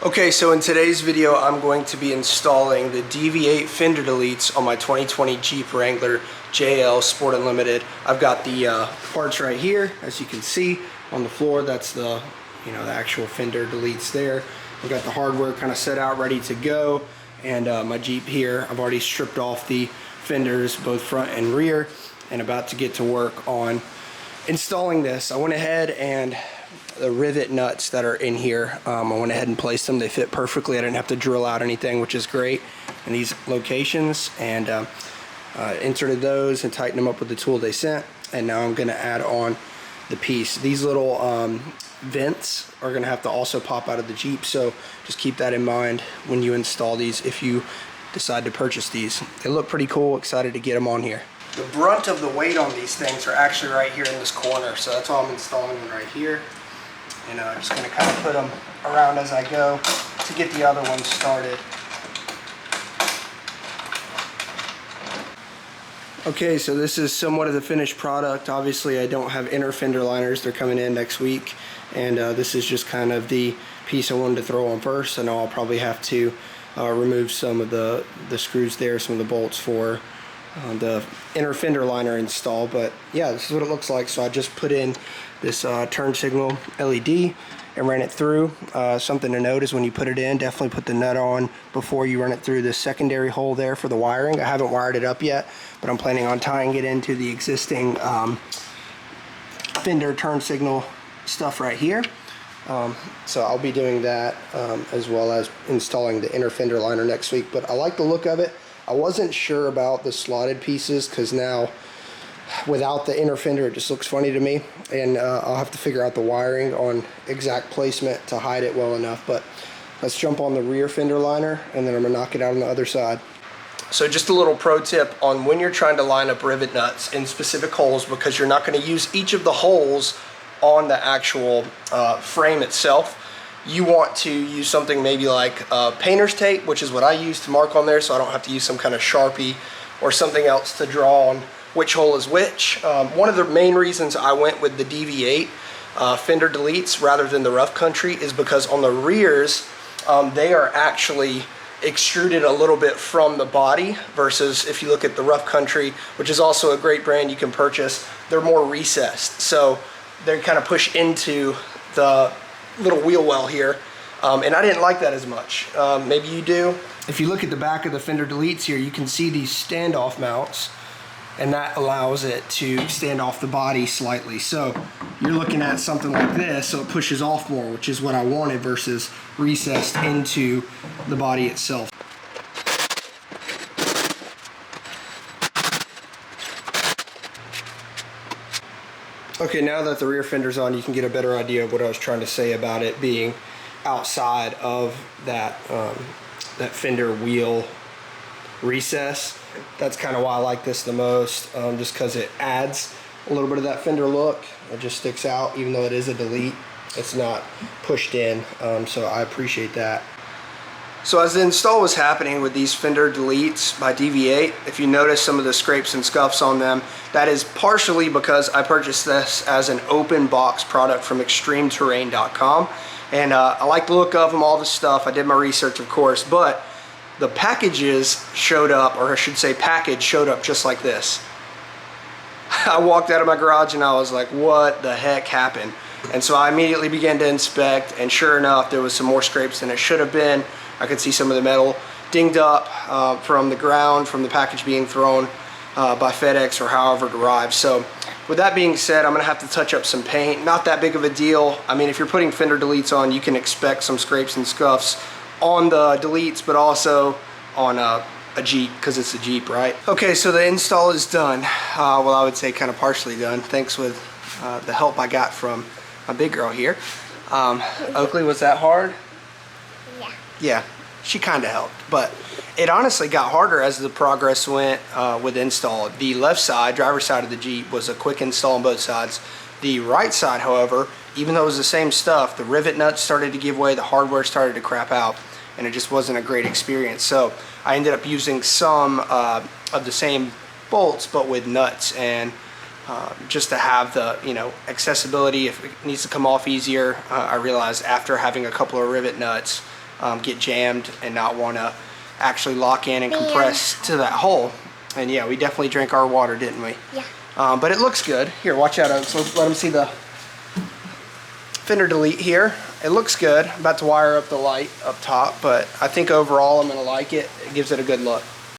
Okay, so in today's video I'm going to be installing the DV8 Fender Deletes on my 2020 Jeep Wrangler JL Sport Unlimited. I've got the parts right here, as you can see on the floor. That's the the actual Fender Deletes there. I've got the hardware kind of set out, ready to go, and my Jeep here, I've already stripped off the fenders, both front and rear, and about to get to work on installing this. I went ahead and the rivet nuts that are in here, I went ahead and placed them. They fit perfectly. I didn't have to drill out anything, which is great in these locations, and inserted those and tightened them up with the tool they sent. And now I'm going to add on the piece. These little vents are going to have to also pop out of the Jeep, so just keep that in mind when you install these if you decide to purchase these. They look pretty cool. Excited to get them on here. The brunt of the weight on these things are actually right here in this corner, so that's why I'm installing them right here. And I'm just going to kind of put them around as I go to get the other ones started. Okay, so this is somewhat of the finished product. Obviously I don't have inner fender liners. They're coming in next week, and this is just kind of the piece I wanted to throw on first. I know I'll probably have to remove some of the screws there, some of the bolts for the inner fender liner install, but yeah, this is what it looks like. So I just put in this turn signal LED and ran it through. Something to note is when you put it in, definitely put the nut on before you run it through this secondary hole there for the wiring. I haven't wired it up yet, but I'm planning on tying it into the existing fender turn signal stuff right here. So I'll be doing that as well as installing the inner fender liner next week, but I like the look of it. I wasn't sure about the slotted pieces because now without the inner fender it just looks funny to me, and I'll have to figure out the wiring on exact placement to hide it well enough. But let's jump on the rear fender liner and then I'm gonna knock it out on the other side. So just a little pro tip on when you're trying to line up rivet nuts in specific holes, because you're not going to use each of the holes on the actual frame itself. You want to use something maybe like painter's tape, which is what I use to mark on there, so I don't have to use some kind of Sharpie or something else to draw on which hole is which. One of the main reasons I went with the DV8 Fender Deletes rather than the Rough Country is because on the rears, they are actually extruded a little bit from the body, versus if you look at the Rough Country, which is also a great brand you can purchase, they're more recessed. So they kind of push into the little wheel well here, and I didn't like that as much. Maybe you do. If you look at the back of the Fender Deletes here, you can see these standoff mounts, and that allows it to stand off the body slightly. So you're looking at something like this, so it pushes off more, which is what I wanted, versus recessed into the body itself. Okay, now that the rear fender's on, you can get a better idea of what I was trying to say about it being outside of that that fender wheel recess. That's kind of why I like this the most, just because it adds a little bit of that fender look. It just sticks out, even though it is a delete. It's not pushed in, so I appreciate that. So as the install was happening with these Fender Deletes by DV8, if you notice some of the scrapes and scuffs on them, that is partially because I purchased this as an open box product from extremeterrain.com, and I like the look of them, all the stuff. I did my research, of course, but the packages showed up, or I should say package showed up just like this. I walked out of my garage and I was like, what the heck happened? And so I immediately began to inspect, and sure enough, there was some more scrapes than it should have been. I could see some of the metal dinged up from the ground, from the package being thrown by FedEx or however it arrived. So with that being said, I'm gonna have to touch up some paint. Not that big of a deal. I mean, if you're putting Fender Deletes on, you can expect some scrapes and scuffs on the Deletes, but also on a Jeep, because it's a Jeep, right? Okay, so the install is done. Well, I would say kind of partially done, thanks with the help I got from my big girl here. Oakley, was that hard? Yeah, she kind of helped, but it honestly got harder as the progress went with install. The left side, driver's side of the Jeep, was a quick install on both sides. The right side, however, even though it was the same stuff, the rivet nuts started to give way, the hardware started to crap out, and it just wasn't a great experience. So I ended up using some of the same bolts, but with nuts, and just to have the accessibility if it needs to come off easier. I realized after having a couple of rivet nuts get jammed and not want to actually lock in and compress to that hole. And yeah, we definitely drank our water, didn't we? Yeah. But it looks good. Here, watch out, Oaks. Let them see the Fender Delete here. It looks good. I'm about to wire up the light up top, but I think overall I'm going to like it. It gives it a good look.